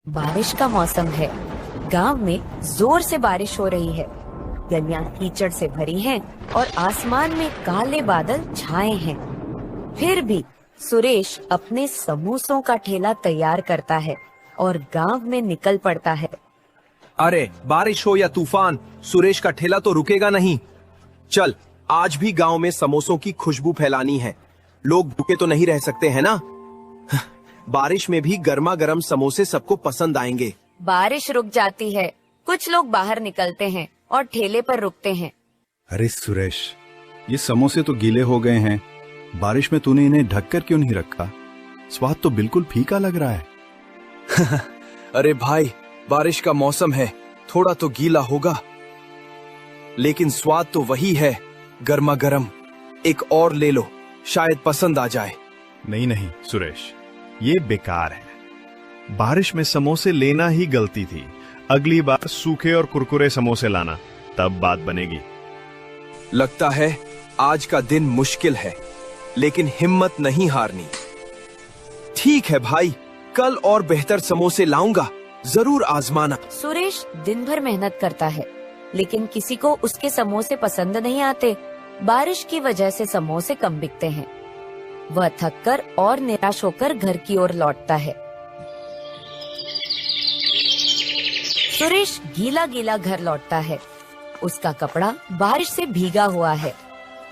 बारिश का मौसम है। गांव में जोर से बारिश हो रही है। गलियां कीचड़ से भरी हैं और आसमान में काले बादल छाए हैं। फिर भी सुरेश अपने समोसों का ठेला तैयार करता है और गांव में निकल पड़ता है। अरे बारिश हो या तूफान, सुरेश का ठेला तो रुकेगा नहीं। चल, आज भी गांव में समोसों की खुशबू फैलानी है। लोग भूखे तो नहीं रह सकते हैं ना। बारिश में भी गर्मा गर्म समोसे सबको पसंद आएंगे। बारिश रुक जाती है। कुछ लोग बाहर निकलते हैं और ठेले पर रुकते हैं। अरे सुरेश, ये समोसे तो गीले हो गए हैं। बारिश में तूने इन्हें ढककर क्यों नहीं रखा? स्वाद तो बिल्कुल फीका लग रहा है। अरे भाई, बारिश का मौसम है, थोड़ा तो गीला होगा, लेकिन स्वाद तो वही है, गर्मा गर्म। एक और ले लो, शायद पसंद आ जाए। नहीं नहीं सुरेश, ये बेकार है। बारिश में समोसे लेना ही गलती थी। अगली बार सूखे और कुरकुरे समोसे लाना, तब बात बनेगी। लगता है आज का दिन मुश्किल है, लेकिन हिम्मत नहीं हारनी। ठीक है भाई, कल और बेहतर समोसे लाऊंगा, जरूर आजमाना। सुरेश दिन भर मेहनत करता है, लेकिन किसी को उसके समोसे पसंद नहीं आते। बारिश की वजह से समोसे कम बिकते हैं। वह थककर और निराश होकर घर की ओर लौटता है। सुरेश गीला गीला घर लौटता है। उसका कपड़ा बारिश से भीगा हुआ है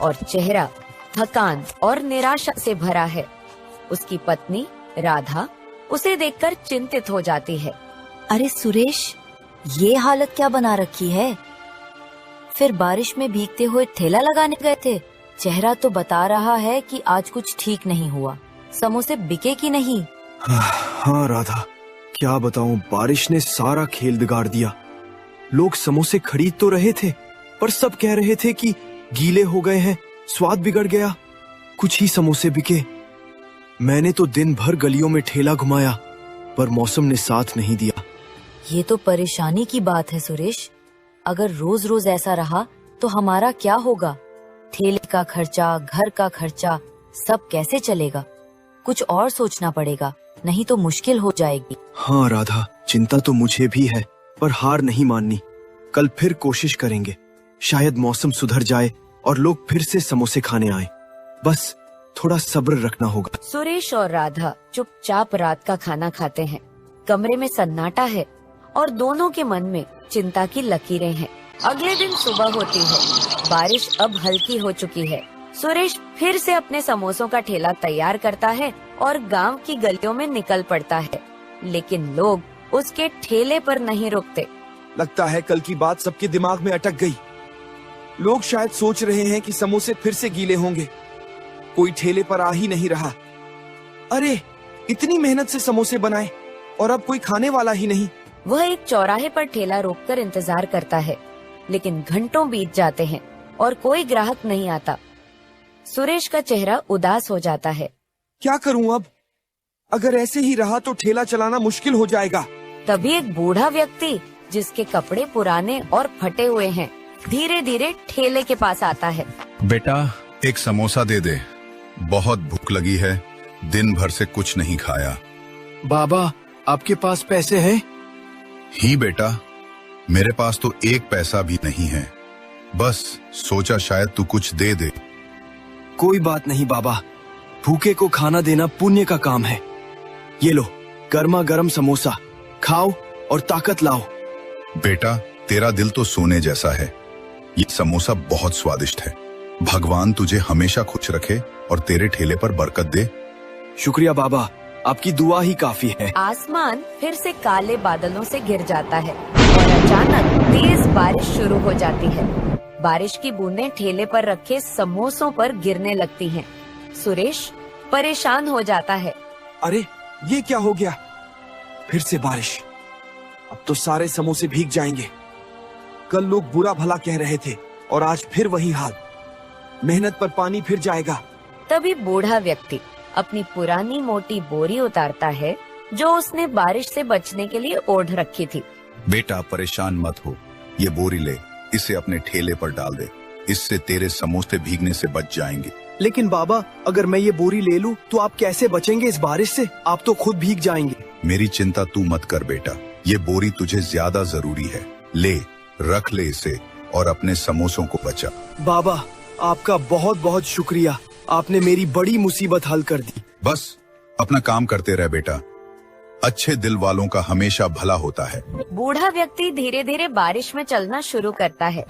और चेहरा थकान और निराशा से भरा है। उसकी पत्नी राधा उसे देखकर चिंतित हो जाती है। अरे सुरेश, ये हालत क्या बना रखी है? फिर बारिश में भीगते हुए ठेला लगाने गए थे। चेहरा तो बता रहा है कि आज कुछ ठीक नहीं हुआ। समोसे बिके कि नहीं? हाँ राधा, क्या बताऊं, बारिश ने सारा खेल बिगाड़ दिया। लोग समोसे खरीद तो रहे थे, पर सब कह रहे थे कि गीले हो गए हैं, स्वाद बिगड़ गया। कुछ ही समोसे बिके। मैंने तो दिन भर गलियों में ठेला घुमाया, पर मौसम ने साथ नहीं दिया। ये तो परेशानी की बात है सुरेश। अगर रोज रोज ऐसा रहा तो हमारा क्या होगा? ठेले का खर्चा, घर का खर्चा, सब कैसे चलेगा? कुछ और सोचना पड़ेगा, नहीं तो मुश्किल हो जाएगी। हाँ राधा, चिंता तो मुझे भी है, पर हार नहीं माननी। कल फिर कोशिश करेंगे। शायद मौसम सुधर जाए और लोग फिर से समोसे खाने आए। बस थोड़ा सब्र रखना होगा। सुरेश और राधा चुपचाप रात का खाना खाते हैं। कमरे में सन्नाटा है और दोनों के मन में चिंता की लकीरें हैं। अगले दिन सुबह होती है। बारिश अब हल्की हो चुकी है। सुरेश फिर से अपने समोसों का ठेला तैयार करता है और गांव की गलियों में निकल पड़ता है, लेकिन लोग उसके ठेले पर नहीं रुकते। लगता है कल की बात सबके दिमाग में अटक गई। लोग शायद सोच रहे हैं कि समोसे फिर से गीले होंगे। कोई ठेले पर आ ही नहीं रहा। अरे, इतनी मेहनत से समोसे बनाए और अब कोई खाने वाला ही नहीं। वह एक चौराहे पर ठेला रोककर इंतजार करता है, लेकिन घंटों बीत जाते हैं और कोई ग्राहक नहीं आता। सुरेश का चेहरा उदास हो जाता है। क्या करूं अब? अगर ऐसे ही रहा तो ठेला चलाना मुश्किल हो जाएगा। तभी एक बूढ़ा व्यक्ति, जिसके कपड़े पुराने और फटे हुए हैं, धीरे धीरे ठेले के पास आता है। बेटा, एक समोसा दे दे, बहुत भूख लगी है, दिन भर से कुछ नहीं खाया। बाबा, आपके पास पैसे हैं? ही बेटा, मेरे पास तो एक पैसा भी नहीं है। बस सोचा शायद तू कुछ दे दे। कोई बात नहीं बाबा, भूखे को खाना देना पुण्य का काम है। ये लो, गर्मा गर्म समोसा खाओ और ताकत लाओ। बेटा, तेरा दिल तो सोने जैसा है। ये समोसा बहुत स्वादिष्ट है। भगवान तुझे हमेशा खुश रखे और तेरे ठेले पर बरकत दे। शुक्रिया बाबा, आपकी दुआ ही काफी है। आसमान फिर से काले बादलों से घिर जाता है और अचानक तेज बारिश शुरू हो जाती है। बारिश की बूंदें ठेले पर रखे समोसों पर गिरने लगती हैं। सुरेश परेशान हो जाता है। अरे, ये क्या हो गया? फिर से बारिश। अब तो सारे समोसे भीग जाएंगे। कल लोग बुरा भला कह रहे थे और आज फिर वही हाल। मेहनत पर पानी फिर जाएगा। तभी बूढ़ा व्यक्ति अपनी पुरानी मोटी बोरी उतारता है, जो उसने बारिश से बचने के लिए ओढ़ रखी थी। बेटा, परेशान मत हो, ये बोरी ले, इसे अपने ठेले पर डाल दे। इससे तेरे समोसे भीगने से बच जाएंगे। लेकिन बाबा, अगर मैं ये बोरी ले लूं तो आप कैसे बचेंगे इस बारिश से? आप तो खुद भीग जाएंगे। मेरी चिंता तू मत कर बेटा, ये बोरी तुझे ज्यादा जरूरी है। ले, रख ले इसे और अपने समोसों को बचा। बाबा, आपका बहुत बहुत शुक्रिया, आपने मेरी बड़ी मुसीबत हल कर दी। बस अपना काम करते रह बेटा, अच्छे दिल वालों का हमेशा भला होता है। बूढ़ा व्यक्ति धीरे धीरे बारिश में चलना शुरू करता है,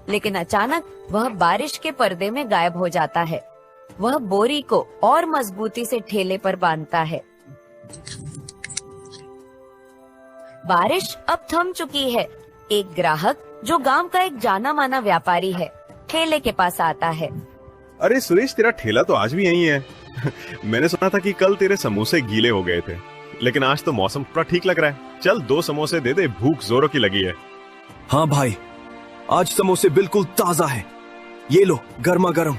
लेकिन अचानक वह बारिश के पर्दे में गायब हो जाता है। वह बोरी को और मजबूती से ठेले पर बांधता है। बारिश अब थम चुकी है। एक ग्राहक, जो गांव का एक जाना माना व्यापारी है, ठेले के पास आता है। अरे सुरेश, तेरा ठेला तो आज भी यही है। मैंने सुना था कि कल तेरे समोसे गीले हो गए थे, लेकिन आज तो मौसम पूरा ठीक लग रहा है। चल 2 समोसे दे दे, भूख जोरों की लगी है। हाँ भाई, आज समोसे बिल्कुल ताजा है, ये लो गर्मा गर्म।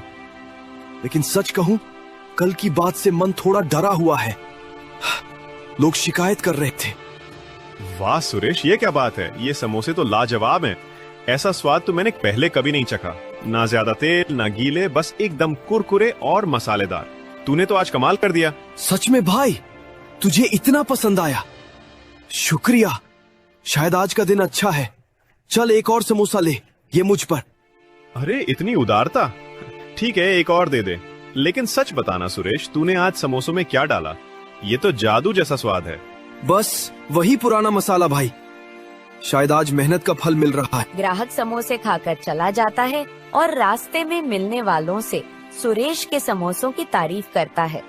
लेकिन सच कहूं, कल की बात से मन थोड़ा डरा हुआ है। लोग शिकायत कर रहे थे। वाह सुरेश, ये क्या बात है? ये समोसे तो लाजवाब हैं। ऐसा स्वाद तो मैंने पहले कभी नहीं चखा। ना ज्यादा तेल, ना गीले, बस एकदम कुरकुरे और मसालेदार। तूने तो आज कमाल कर दिया। सच में भाई, तुझे इतना पसंद आया? शुक्रिया, शायद आज का दिन अच्छा है। चल एक और समोसा ले, ये मुझ पर। अरे इतनी उदारता। ठीक है, एक और दे दे। लेकिन सच बताना सुरेश, तूने आज समोसों में क्या डाला? ये तो जादू जैसा स्वाद है। बस वही पुराना मसाला भाई, शायद आज मेहनत का फल मिल रहा है। ग्राहक समोसे खाकर चला जाता है और रास्ते में मिलने वालों से सुरेश के समोसों की तारीफ करता है।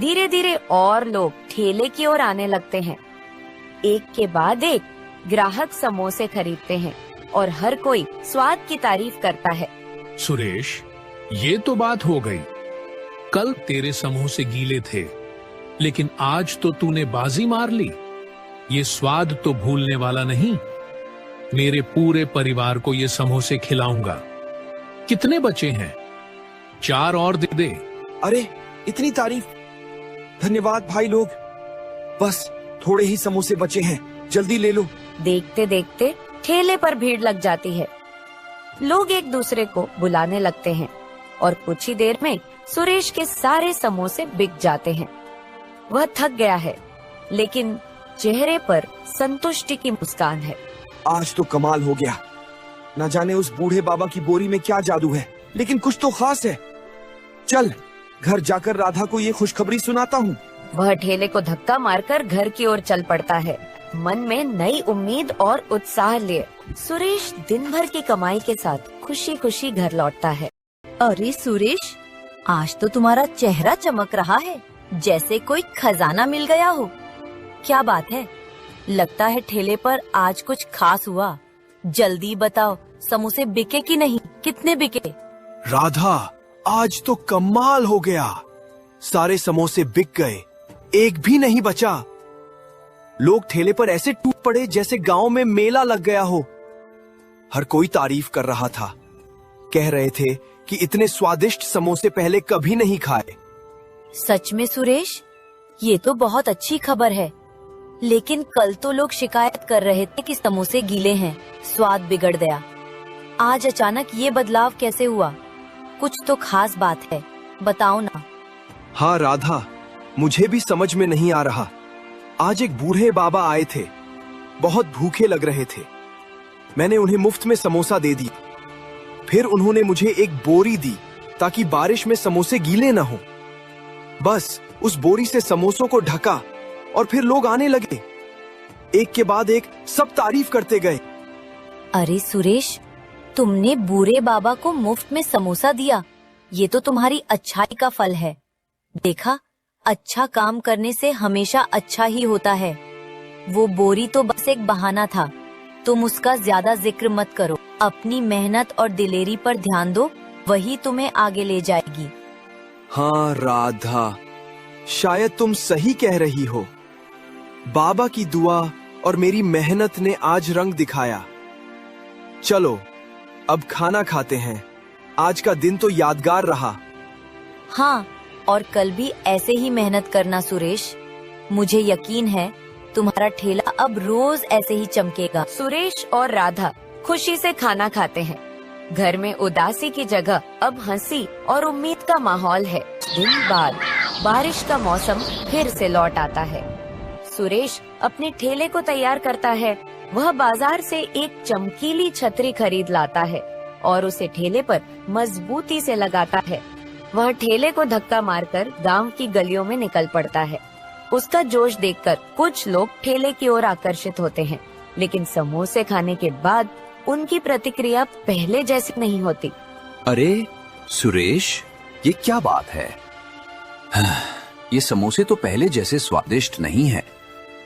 धीरे धीरे और लोग ठेले की ओर आने लगते हैं। एक के बाद एक ग्राहक समोसे खरीदते हैं और हर कोई स्वाद की तारीफ करता है। सुरेश, ये तो बात हो गई। कल तेरे समोसे गीले थे, लेकिन आज तो तूने बाजी मार ली। ये स्वाद तो भूलने वाला नहीं। मेरे पूरे परिवार को ये समोसे खिलाऊंगा। कितने बचे हैं? 4 और दे दे। अरे इतनी तारीफ, धन्यवाद भाई लोग। बस थोड़े ही समोसे बचे हैं, जल्दी ले लो। देखते देखते ठेले पर भीड़ लग जाती है। लोग एक दूसरे को बुलाने लगते हैं और कुछ ही देर में सुरेश के सारे समोसे बिक जाते हैं। वह थक गया है, लेकिन चेहरे पर संतुष्टि की मुस्कान है। आज तो कमाल हो गया। न जाने उस बूढ़े बाबा की बोरी में क्या जादू है, लेकिन कुछ तो खास है। चल घर जाकर राधा को ये खुशखबरी सुनाता हूँ। वह ठेले को धक्का मारकर घर की ओर चल पड़ता है, मन में नई उम्मीद और उत्साह लिए। सुरेश दिन भर की कमाई के साथ खुशी खुशी घर लौटता है। अरे सुरेश, आज तो तुम्हारा चेहरा चमक रहा है, जैसे कोई खजाना मिल गया हो। क्या बात है? लगता है ठेले पर आज कुछ खास हुआ। जल्दी बताओ, समोसे बिके कि नहीं? कितने बिके? राधा, आज तो कमाल हो गया। सारे समोसे बिक गए, एक भी नहीं बचा। लोग ठेले पर ऐसे टूट पड़े जैसे गांव में मेला लग गया हो। हर कोई तारीफ कर रहा था, कह रहे थे कि इतने स्वादिष्ट समोसे पहले कभी नहीं खाए। सच में सुरेश, ये तो बहुत अच्छी खबर है। लेकिन कल तो लोग शिकायत कर रहे थे कि समोसे गीले हैं, स्वाद बिगड़ गया। आज अचानक ये बदलाव कैसे हुआ? कुछ तो खास बात है, बताओ ना। हाँ राधा, मुझे भी समझ में नहीं आ रहा। आज एक बूढ़े बाबा आए थे, बहुत भूखे लग रहे थे। मैंने उन्हें मुफ्त में समोसा दे दिया। फिर उन्होंने मुझे एक बोरी दी ताकि बारिश में समोसे गीले न हो। बस उस बोरी से समोसों को ढका और फिर लोग आने लगे। एक के बाद एक सब तारीफ करते गए। अरे सुरेश, तुमने बूढ़े बाबा को मुफ्त में समोसा दिया, ये तो तुम्हारी अच्छाई का फल है। देखा, अच्छा काम करने से हमेशा अच्छा ही होता है। वो बोरी तो बस एक बहाना था, तुम उसका ज्यादा जिक्र मत करो। अपनी मेहनत और दिलेरी पर ध्यान दो, वही तुम्हें आगे ले जाएगी। हाँ राधा, शायद तुम सही कह रही हो। बाबा की दुआ और मेरी मेहनत ने आज रंग दिखाया। चलो अब खाना खाते हैं। आज का दिन तो यादगार रहा। हाँ, और कल भी ऐसे ही मेहनत करना सुरेश। मुझे यकीन है तुम्हारा ठेला अब रोज ऐसे ही चमकेगा। सुरेश और राधा खुशी से खाना खाते हैं। घर में उदासी की जगह अब हंसी और उम्मीद का माहौल है। दिन बाद बारिश का मौसम फिर से लौट आता है। सुरेश अपने ठेले को तैयार करता है। वह बाजार से एक चमकीली छतरी खरीद लाता है और उसे ठेले पर मजबूती से लगाता है। वह ठेले को धक्का मारकर गांव की गलियों में निकल पड़ता है। उसका जोश देखकर कुछ लोग ठेले की ओर आकर्षित होते हैं, लेकिन समोसे खाने के बाद उनकी प्रतिक्रिया पहले जैसी नहीं होती। अरे सुरेश, ये क्या बात है? ये समोसे तो पहले जैसे स्वादिष्ट नहीं है।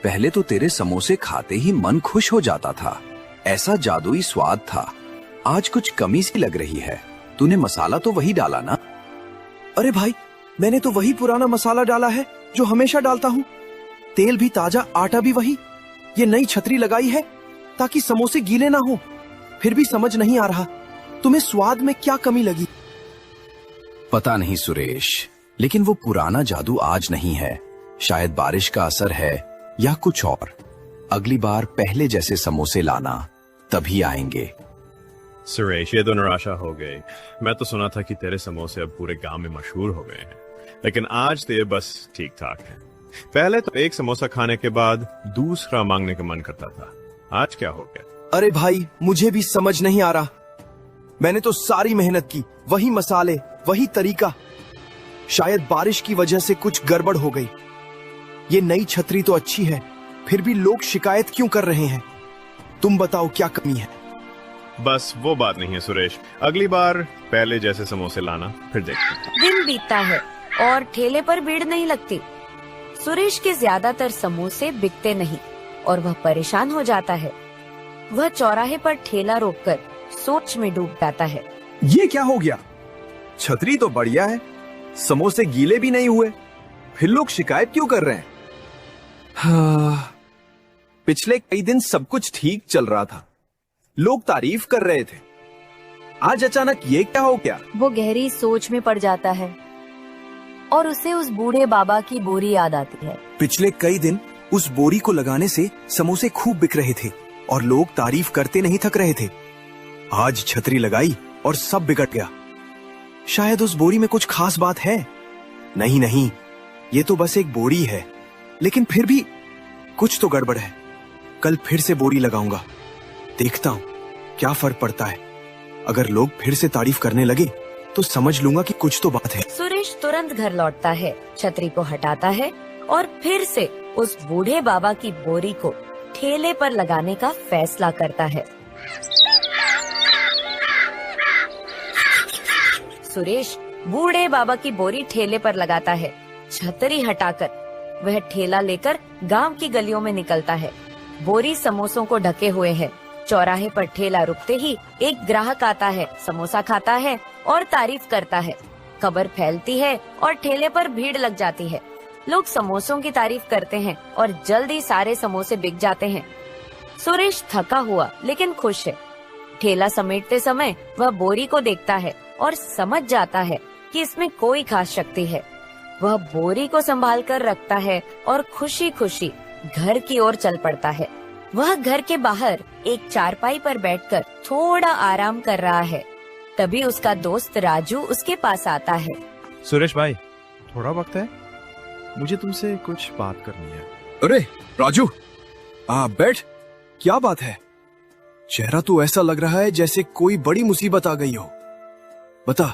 पहले तो तेरे समोसे खाते ही मन खुश हो जाता था, ऐसा जादुई स्वाद था। आज कुछ कमी सी लग रही है। तूने मसाला तो वही डाला ना? अरे भाई, मैंने तो वही पुराना मसाला डाला है जो हमेशा डालता हूँ। तेल भी ताजा, आटा भी वही। ये नई छतरी लगाई है ताकि समोसे गीले ना हो। फिर भी समझ नहीं आ रहा, तुम्हें स्वाद में क्या कमी लगी? पता नहीं सुरेश, लेकिन वो पुराना जादू आज नहीं है। शायद बारिश का असर है या कुछ और। अगली बार पहले जैसे समोसे लाना, तभी आएंगे। सुरेश, ये तो निराशा हो गई। मैं तो सुना था कि तेरे समोसे अब पूरे गांव में मशहूर हो गए हैं, लेकिन आज तो ये बस ठीक ठाक है। पहले तो एक समोसा खाने के बाद दूसरा मांगने का मन करता था। आज क्या हो गया? अरे भाई, मुझे भी समझ नहीं आ रहा। मैंने तो सारी मेहनत की, वही मसाले, वही तरीका। शायद बारिश की वजह से कुछ गड़बड़ हो गई। ये नई छतरी तो अच्छी है, फिर भी लोग शिकायत क्यों कर रहे हैं? तुम बताओ क्या कमी है? बस वो बात नहीं है सुरेश। अगली बार पहले जैसे समोसे लाना, फिर देखते हैं। दिन बीतता है और ठेले पर भीड़ नहीं लगती। सुरेश के ज्यादातर समोसे बिकते नहीं और वह परेशान हो जाता है। वह चौराहे पर ठेला रोककर सोच में डूब जाता है। ये क्या हो गया? छतरी तो बढ़िया है, समोसे गीले भी नहीं हुए, फिर लोग शिकायत क्यों कर रहे हैं? पिछले कई दिन सब कुछ ठीक चल रहा था, लोग तारीफ कर रहे थे। आज अचानक ये क्या हो गया? वो गहरी सोच में पड़ जाता है और उसे उस बूढ़े बाबा की बोरी याद आती है। पिछले कई दिन उस बोरी को लगाने से समोसे खूब बिक रहे थे और लोग तारीफ करते नहीं थक रहे थे। आज छतरी लगाई और सब बिगड़ गया। शायद उस बोरी में कुछ खास बात है। नहीं नहीं, ये तो बस एक बोरी है, लेकिन फिर भी कुछ तो गड़बड़ है। कल फिर से बोरी लगाऊंगा, देखता हूँ क्या फर्क पड़ता है। अगर लोग फिर से तारीफ करने लगे तो समझ लूंगा कि कुछ तो बात है। सुरेश तुरंत घर लौटता है, छतरी को हटाता है और फिर से उस बूढ़े बाबा की बोरी को ठेले पर लगाने का फैसला करता है। सुरेश बूढ़े बाबा की बोरी ठेले पर लगाता है। छतरी हटाकर वह ठेला लेकर गांव की गलियों में निकलता है। बोरी समोसों को ढके हुए है। चौराहे पर ठेला रुकते ही एक ग्राहक आता है, समोसा खाता है और तारीफ करता है। खबर फैलती है और ठेले पर भीड़ लग जाती है। लोग समोसों की तारीफ करते हैं और जल्दी सारे समोसे बिक जाते हैं। सुरेश थका हुआ लेकिन खुश है। ठेला समेटते समय वह बोरी को देखता है और समझ जाता है कि इसमें कोई खास शक्ति है। वह बोरी को संभाल कर रखता है और खुशी खुशी घर की ओर चल पड़ता है। वह घर के बाहर एक चारपाई पर बैठकर थोड़ा आराम कर रहा है। तभी उसका दोस्त राजू उसके पास आता है। सुरेश भाई, थोड़ा वक्त है? मुझे तुमसे कुछ बात करनी है। अरे राजू, बैठ। क्या बात है? चेहरा तो ऐसा लग रहा है जैसे कोई बड़ी मुसीबत आ गई हो। बता,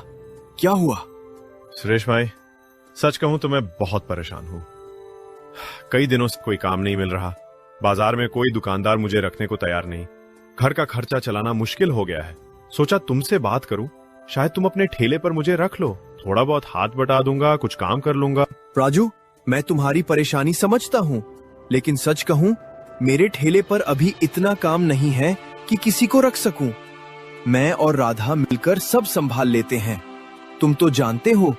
क्या हुआ? सुरेश भाई, सच कहूं तो मैं बहुत परेशान हूं। कई दिनों से कोई काम नहीं मिल रहा। बाजार में कोई दुकानदार मुझे रखने को तैयार नहीं। घर का खर्चा चलाना मुश्किल हो गया है। सोचा तुमसे बात करूं, शायद तुम अपने ठेले पर मुझे रख लो। थोड़ा बहुत हाथ बटा दूंगा, कुछ काम कर लूंगा। राजू, मैं तुम्हारी परेशानी समझता हूँ, लेकिन सच कहूँ मेरे ठेले पर अभी इतना काम नहीं है कि किसी को रख सकूं। मैं और राधा मिलकर सब संभाल लेते हैं। तुम तो जानते हो,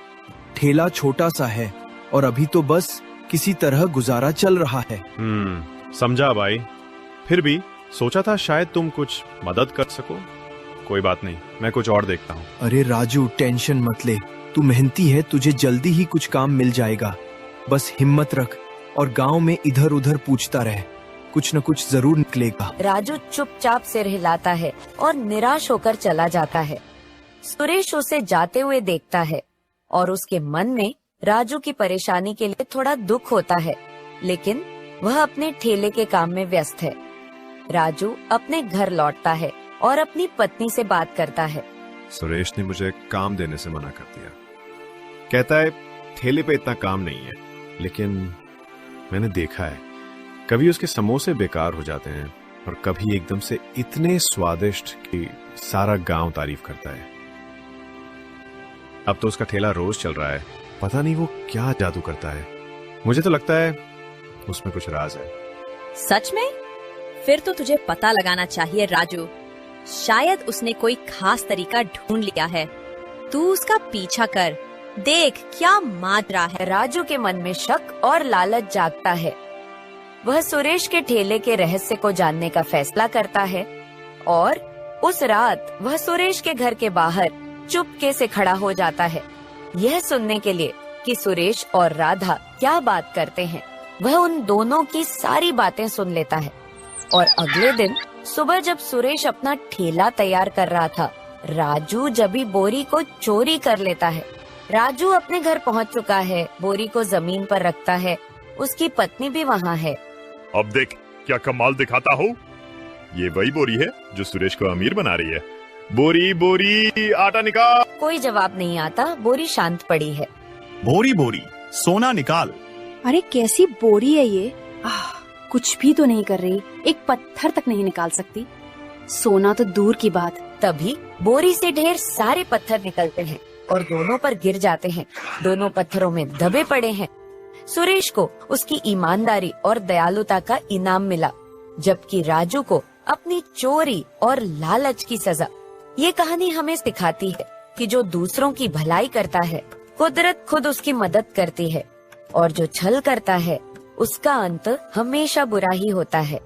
ठेला छोटा सा है और अभी तो बस किसी तरह गुजारा चल रहा है। समझा भाई। फिर भी सोचा था शायद तुम कुछ मदद कर सको। कोई बात नहीं, मैं कुछ और देखता हूँ। अरे राजू, टेंशन मत ले। तू मेहनती है, तुझे जल्दी ही कुछ काम मिल जाएगा। बस हिम्मत रख और गांव में इधर उधर पूछता रह। कुछ न कुछ जरूर निकलेगा। राजू चुपचाप सिर हिलाता है और निराश होकर चला जाता है। सुरेश उसे जाते हुए देखता है और उसके मन में राजू की परेशानी के लिए थोड़ा दुख होता है, लेकिन वह अपने ठेले के काम में व्यस्त है। राजू अपने घर लौटता है और अपनी पत्नी से बात करता है। सुरेश ने मुझे काम देने से मना कर दिया। कहता है ठेले पे इतना काम नहीं है, लेकिन मैंने देखा है कभी उसके समोसे बेकार हो जाते हैं और कभी एकदम से इतने स्वादिष्ट कि सारा गांव तारीफ करता है। अब तो उसका ठेला रोज चल रहा है, पता नहीं वो क्या जादू करता है। मुझे तो लगता है उसमें कुछ राज है। सच में? फिर तो तुझे पता लगाना चाहिए राजू। शायद उसने कोई खास तरीका ढूंढ लिया है। तू उसका पीछा कर, देख क्या माजरा है। राजू के मन में शक और लालच जागता है। वह सुरेश के ठेले के रहस्य को जानने का फैसला करता है और उस रात वह सुरेश के घर के बाहर चुपके से खड़ा हो जाता है, यह सुनने के लिए कि सुरेश और राधा क्या बात करते हैं। वह उन दोनों की सारी बातें सुन लेता है और अगले दिन सुबह जब सुरेश अपना ठेला तैयार कर रहा था, राजू जबी बोरी को चोरी कर लेता है। राजू अपने घर पहुंच चुका है, बोरी को जमीन पर रखता है। उसकी पत्नी भी वहाँ है। अब देख क्या कमाल दिखाता हूँ। ये वही बोरी है जो सुरेश को अमीर बना रही है। बोरी बोरी आटा निकाल। कोई जवाब नहीं आता, बोरी शांत पड़ी है। बोरी बोरी सोना निकाल। अरे कैसी बोरी है ये? कुछ भी तो नहीं कर रही, एक पत्थर तक नहीं निकाल सकती, सोना तो दूर की बात। तभी बोरी से ढेर सारे पत्थर निकलते हैं और दोनों पर गिर जाते हैं। दोनों पत्थरों में दबे पड़े हैं। सुरेश को उसकी ईमानदारी और दयालुता का इनाम मिला, जबकि राजू को अपनी चोरी और लालच की सजा। ये कहानी हमें सिखाती है कि जो दूसरों की भलाई करता है, कुदरत खुद उसकी मदद करती है, और जो छल करता है उसका अंत हमेशा बुरा ही होता है।